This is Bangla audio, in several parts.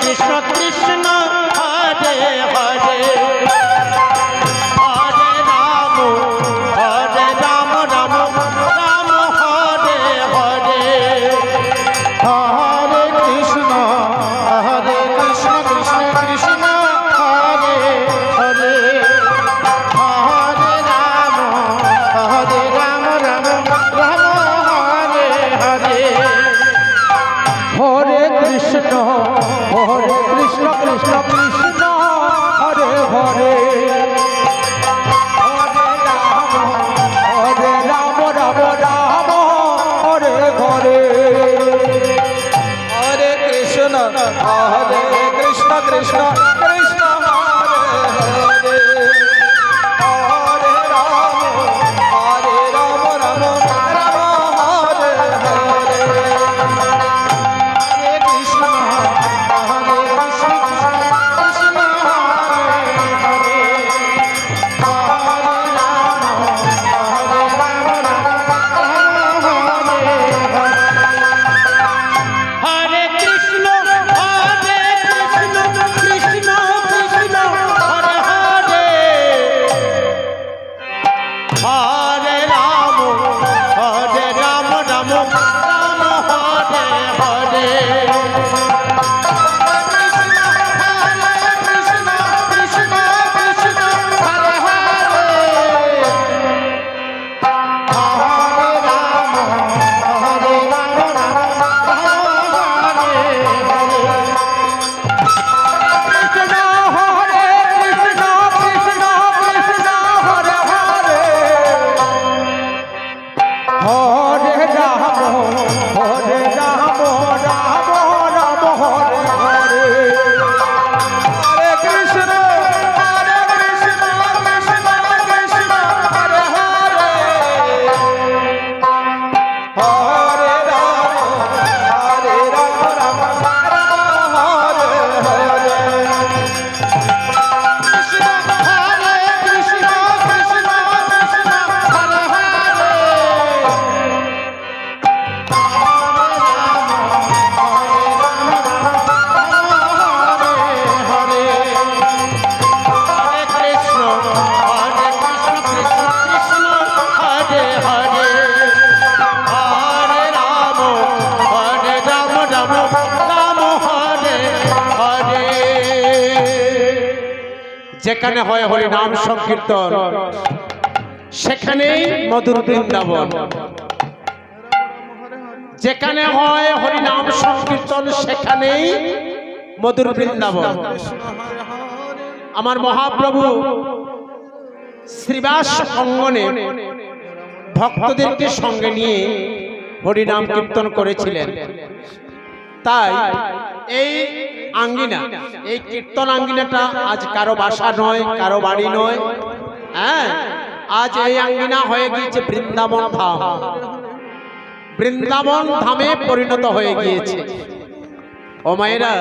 কৃষ্ণ কৃষ্ণ হরে হরে হরে রাম রাম রাম হরে হরে হরে কৃষ্ণ কৃষ্ণ কৃষ্ণ হরে হরে হরে রাম রাম রাম হরে হরে হরে কৃষ্ণ কৃষ্ণ কৃষ্ণ হরে হরে হরে রাম রাম হরে হরে হরে কৃষ্ণ কৃষ্ণ কৃষ্ণ হরে হরে হরে রাম রাম হরে হরে হরে কৃষ্ণ কৃষ্ণ কৃষ্ণ হরে হরে হরে রাম হরে কৃষ্ণ কৃষ্ণ কৃষ্ণ হরে হরে হরে রাম রাম রাম হরে হরে যেখানে হয় হরি নাম সংকীর্তন সেখানেই মধুর বৃন্দাবন। যেখানে হয় হরি নাম সংকীর্তন সেখানেই মধুর বৃন্দাবন। আমার মহাপ্রভু শ্রীবাস অঙ্গনে ভক্তদেরকে সঙ্গে নিয়ে হরি নাম কীর্তন করেছিলেন। তাই এই আঙ্গিনা, এই কীর্তন আঙ্গিনাটা আজ কারো বাসা নয়, কারো বাড়ি নয়, হ্যাঁ, আজ এই আঙ্গিনা হয়ে গিয়েছে বৃন্দাবন ধাম। বৃন্দাবন ধামে পরিণত হয়ে গিয়েছে। ও মায়েরা,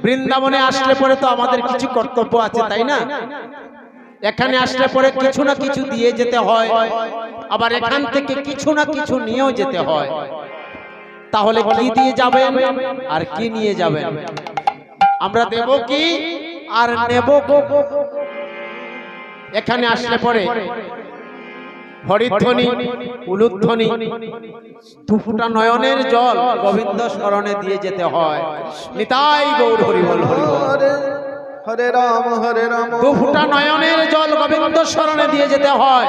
বৃন্দাবনে আসলে পরে তো আমাদের কিছু কর্তব্য আছে, তাই না? এখানে আসলে পরে কিছু না কিছু দিয়ে যেতে হয়, আবার এখান থেকে কিছু না কিছু নিয়েও যেতে হয়। তাহলে কি দিয়ে যাবেন আর কি নিয়ে যাবেন? আমরা দেব কি আর নেব? এখানে আসলে পরে হরিধ্বনি, উলুধ্বনি, দুফুটা নয়নের জল গোবিন্দ স্মরণে দিয়ে যেতে হয়। নিতাই গৌর হরি বল, হরি বল। হরে রাম দুফুটা নয়নের জল গোবিন্দ স্মরণে দিয়ে যেতে হয়।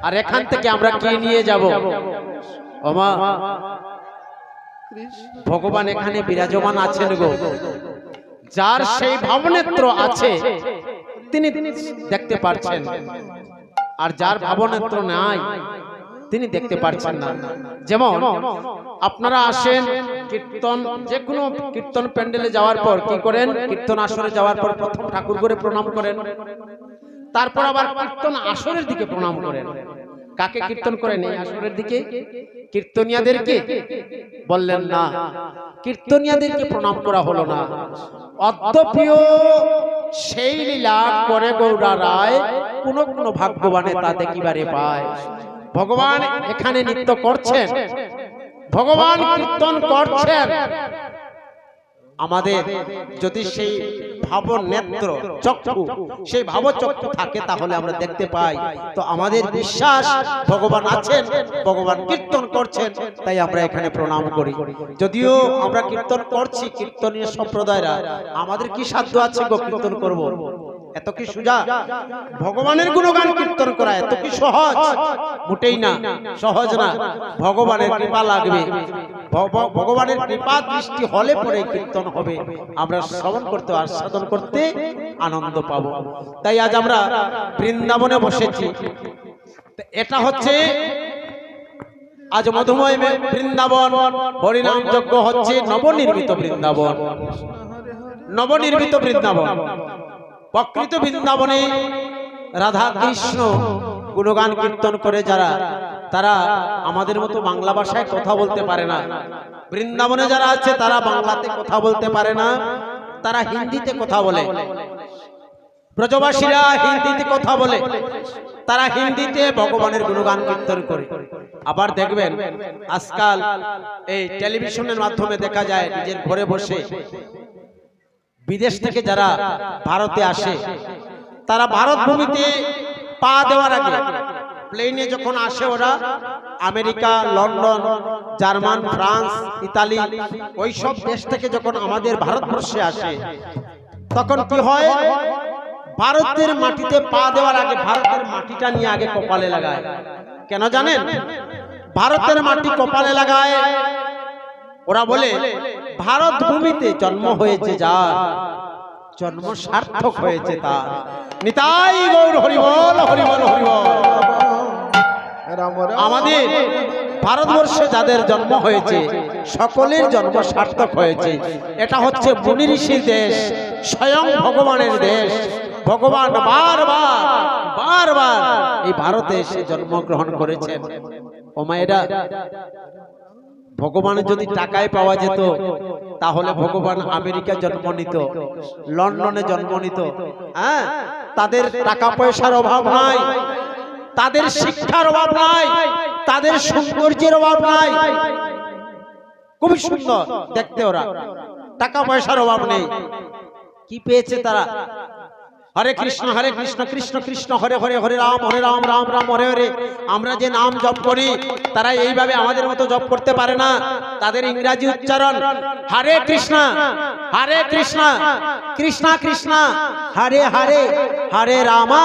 আর এখান থেকে আমরা কি নিয়ে যাব? ওমা, ভগবান এখানে বিরাজমান আছেন গো। যার সেই ভাবনেত্র আছে তিনি দেখতে পারছেন, আর যার ভাবনেত্র নাই তিনি দেখতে পারছেন না। যেমন আপনারা আসেন কীর্তন, যে কোনো কীর্তন প্যান্ডেলে যাওয়ার পর কি করেন? কীর্তন আসরে যাওয়ার পর প্রথম ঠাকুর ঘরে প্রণাম করেন, তারপর আবার কীর্তন আসরের দিকে প্রণাম করেন। কাকে কীর্তন করেন? এই আসরের দিকে কীর্তনিয়াদেরকে? বললেন না, কীর্তনিয়াদেরকে প্রণাম করা হলো না। অদ্যপ্রিয় সেই লীলা করে গৌরা রায়, কোন কোন ভাগ্যবানে তা দেখিবারে পায়। ভগবান এখানে নৃত্য করছেন, ভগবান কীর্তন করছেন, আমাদের যদি সেই ভাব নেত্র চক্ষু, সেই ভাব চক্ষু থাকে তাহলে আমরা দেখতে পাই। তো আমাদের বিশ্বাস ভগবান আছেন, ভগবান কীর্তন করছেন, তাই আমরা এখানে প্রণাম করি। যদিও আমরা কীর্তন করছি, কীর্তনীয় সম্প্রদায়রা, আমাদের কি সাধ্য আছে গো কীর্তন করব? এত কি সোজা? ভগবানের গুণগান কীর্তন করা এত কি সহজ? মোটেই না, সহজ না। ভগবানের কৃপা লাগবে, ভগবানের কৃপা দৃষ্টি হলে পরে কীর্তন হবে, আমরা শ্রবণ করতে, আস্বাদন করতে আনন্দ পাবো। তাই আজ আমরা বৃন্দাবনে বসেছি। এটা হচ্ছে আজ মধুময় বৃন্দাবন, হরিনাম যজ্ঞ হচ্ছে, নবনির্মিত বৃন্দাবন, নবনির্মিত বৃন্দাবন। প্রকৃত বৃন্দাবনে রাধা কৃষ্ণ গুণগান কীর্তন করে যারা, তারা আমাদের মতো বাংলা ভাষায় কথা বলতে পারে না। বৃন্দাবনে যারা আছে তারা বাংলাতে কথা বলতে পারে না, তারা হিন্দিতে কথা বলে। ব্রজবাসীরা হিন্দিতে কথা বলে, তারা হিন্দিতে ভগবানের গুণগান কীর্তন করে। আবার দেখবেন আজকাল এই টেলিভিশনের মাধ্যমে দেখা যায়, নিজের ঘরে বসে বিদেশ থেকে যারা ভারতে আসে, তারা ভারত ভূমিতে পা দেওয়ার আগে প্লেনে যখন আসে, ওরা America, London, German, France, Italy, ওই সব দেশ থেকে যখন আমাদের ভারতবর্ষে আসে, তখন কি হয়, ভারতের মাটিতে পা দেওয়ার আগে ভারতের মাটিটা নিয়ে আগে কপালে লাগায়। কেন জানেন? ভারতের মাটি কপালে লাগায়, ওরা বলে ভারত ভূমিতে জন্ম হয়েছে যার, জন্ম সার্থক হয়েছে তার। নিতাই গৌর হরিবল, হরিবল, হরিবল। আমাদের ভারতবর্ষে যাদের জন্ম হয়েছে সকলের জন্ম সার্থক হয়েছে। এটা হচ্ছে মুনি ঋষির দেশ, স্বয়ং ভগবানের দেশ। ভগবান বারবার বারবার এই ভারতে এসে জন্মগ্রহণ করেছেন। ও মায়েরা, ভগবানের যদি টাকায় পাওয়া যেত তাহলে ভগবান আমেরিকা জন্ম নিত, লন্ডনে জন্ম নিত। হ্যাঁ, তাদের টাকা পয়সার অভাব নাই, তাদের শিক্ষার অভাব নাই, তাদের সৌন্দর্যের অভাব নাই, খুবই সুন্দর দেখতে ওরা, টাকা পয়সার অভাব নেই। কি পেয়েছে তারা? হরে কৃষ্ণ কৃষ্ণ কৃষ্ণ হরে হরে, হরে রাম রাম রাম হরে হরে। আমরা যে নাম জপ করি তারা এইভাবে আমাদের মতো জপ করতে পারে না। তাদের ইংরাজি উচ্চারণ হরে কৃষ্ণ কৃষ্ণ কৃষ্ণ হরে হরে, হরে রামা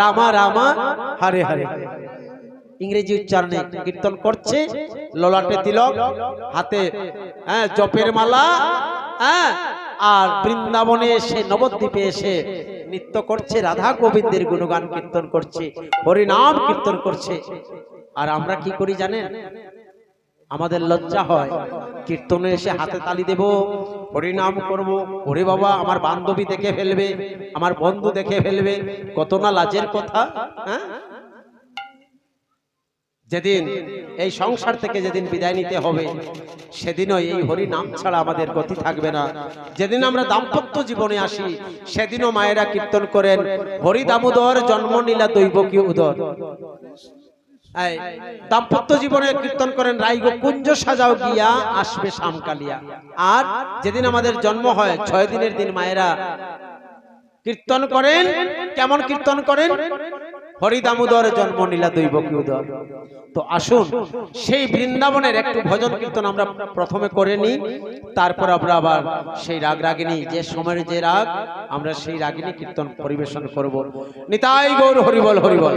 রামা রামা হরে হরে। ইংরেজি উচ্চারণে কীর্তন করছে, ললাটে তিলক, হাতে জপের মালা, আর বৃন্দাবনে এসে, নবদ্বীপে এসে নৃত্য করছে, রাধা গোবিন্দের গুণগান কীর্তন করছে, হরিনাম কীর্তন করছে। আর আমরা কি করি জানেন? আমাদের লজ্জা হয়, কীর্তনে এসে হাতে তালি দেব, হরিনাম করব, ওরে বাবা আমার বান্ধবী দেখে ফেলবে, আমার বন্ধু দেখে ফেলবে, কত না লাজের কথা। যেদিন এই সংসার থেকে যেদিন বিদায় নিতে হবে, সেদিনও এই হরি নাম ছাড়া আমাদের গতি থাকবে না। যেদিন আমরা দাম্পত্য জীবনে আসি, সেদিনও মায়েরা কীর্তন করেন, হরি দামোদর জন্ম নীলা দৈবকী উদর। দাম্পত্য জীবনে কীর্তন করেন, রাইগো কুঞ্জ সাজাও গিয়া আসবে শামকালিয়া। আর যেদিন আমাদের জন্ম হয় 6 দিনের দিন মায়েরা কীর্তন করেন। কেমন কীর্তন করেন? হরি দামোদর জন্ম নীলা দৈবকী উদর। তো আসুন সেই বৃন্দাবনের একটু ভজন কীর্তন আমরা প্রথমে করে নিই, তারপর আমরা আবার সেই রাগ রাগিনী, যে সময়ের যে রাগ, আমরা সেই রাগিনী কীর্তন পরিবেশন করব। নিতাই গৌর হরিবল, হরিবল।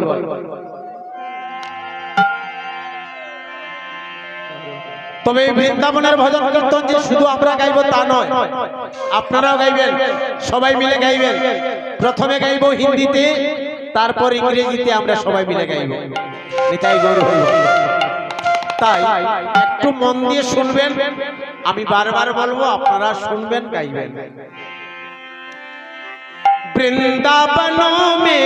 তবে এই বৃন্দাবনের ভজন কীর্তন যে শুধু আমরা গাইব তা নয়, আপনারাও গাইবেন, সবাই মিলে গাইবেন। প্রথমে গাইব হিন্দিতে, তারপর ইংরেজিতে আমরা সবাই মিলে গাইব। নিতাই গৌর হরিবল। তাই একটু মন দিয়ে শুনবেন, আমি বারবার বলবো, আপনারা শুনবেন, গাইবেন। বৃন্দাবনों में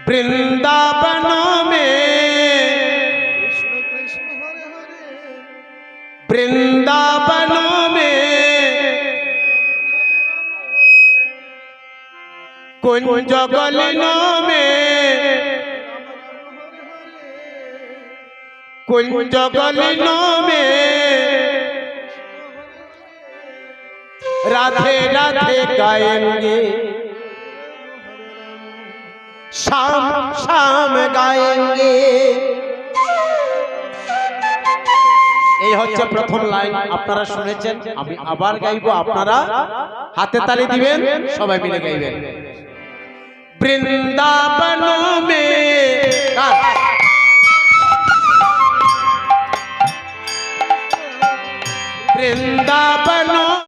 বৃন্দাবনों में বৃন্দাবनों में कुंज गलिनों में कुंज गलियों में राधे राधे गाएंगे, शाम शाम गाएंगे। এই হচ্ছে প্রথম লাইন, আপনারা শুনেছেন। আমি আবার গাইবো, আপনারা হাতে তালি দিবেন, সবাই মিলে গাইবেন। বৃন্দাবন